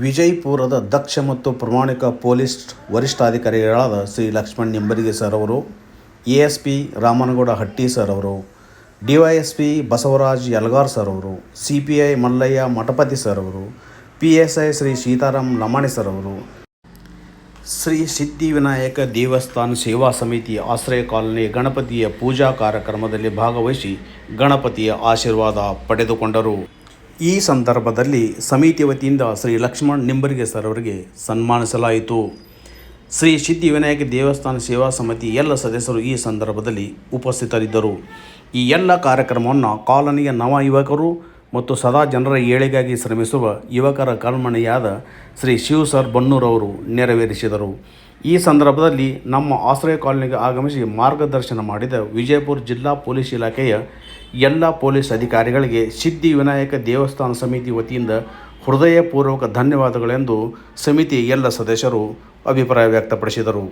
ವಿಜಯಪುರದ ದಕ್ಷ ಮತ್ತು ಪ್ರಾಮಾಣಿಕ ಪೊಲೀಸ್ ವರಿಷ್ಠಾಧಿಕಾರಿಗಳಾದ ಶ್ರೀ ಲಕ್ಷ್ಮಣ್ ನಿಂಬರಿಗೆ ಸರ್ ಅವರು, ASP ರಾಮನಗೌಡ ಹಟ್ಟಿ ಸರ್ ಅವರು, DYSP ಬಸವರಾಜ್ ಯಲಗಾರ್ ಸರ್ ಅವರು, CPI ಮಲ್ಲಯ್ಯ ಮಠಪತಿ ಸರ್ ಅವರು, PSI ಶ್ರೀ ಸೀತಾರಾಮ್ ಲಮಾಣಿ ಸರ್ ಅವರು, ಶ್ರೀ ಸಿದ್ಧಿವಿನಾಯಕ ದೇವಸ್ಥಾನ ಸೇವಾ ಸಮಿತಿ ಆಶ್ರಯ ಕಾಲನಿ ಗಣಪತಿಯ ಪೂಜಾ ಕಾರ್ಯಕ್ರಮದಲ್ಲಿ ಭಾಗವಹಿಸಿ ಗಣಪತಿಯ ಆಶೀರ್ವಾದ ಪಡೆದುಕೊಂಡರು. ಈ ಸಂದರ್ಭದಲ್ಲಿ ಸಮಿತಿ ವತಿಯಿಂದ ಶ್ರೀ ಲಕ್ಷ್ಮಣ್ ನಿಂಬರಿಗೆ ಸರ್ ಅವರಿಗೆ ಸನ್ಮಾನಿಸಲಾಯಿತು. ಶ್ರೀ ಸಿದ್ಧಿವಿನಾಯಕ ದೇವಸ್ಥಾನ ಸೇವಾ ಸಮಿತಿ ಎಲ್ಲ ಸದಸ್ಯರು ಈ ಸಂದರ್ಭದಲ್ಲಿ ಉಪಸ್ಥಿತರಿದ್ದರು. ಈ ಎಲ್ಲ ಕಾರ್ಯಕ್ರಮವನ್ನು ಕಾಲನಿಯ ನವ ಯುವಕರು ಮತ್ತು ಸದಾ ಜನರ ಏಳಿಗೆಗಾಗಿ ಶ್ರಮಿಸುವ ಯುವಕರ ಕಣ್ಮಣಿಯಾದ ಶ್ರೀ ಶಿವ ಸರ್ ಬನ್ನೂರವರು ನೆರವೇರಿಸಿದರು. ಈ ಸಂದರ್ಭದಲ್ಲಿ ನಮ್ಮ ಆಶ್ರಯ ಕಾಲನಿಗೆ ಆಗಮಿಸಿ ಮಾರ್ಗದರ್ಶನ ಮಾಡಿದ ವಿಜಯಪುರ ಜಿಲ್ಲಾ ಪೊಲೀಸ್ ಇಲಾಖೆಯ ಎಲ್ಲ ಪೊಲೀಸ್ ಅಧಿಕಾರಿಗಳಿಗೆ ಸಿದ್ಧಿವಿನಾಯಕ ದೇವಸ್ಥಾನ ಸಮಿತಿ ವತಿಯಿಂದ ಹೃದಯಪೂರ್ವಕ ಧನ್ಯವಾದಗಳೆಂದು ಸಮಿತಿ ಎಲ್ಲ ಸದಸ್ಯರು ಅಭಿಪ್ರಾಯ ವ್ಯಕ್ತಪಡಿಸಿದರು.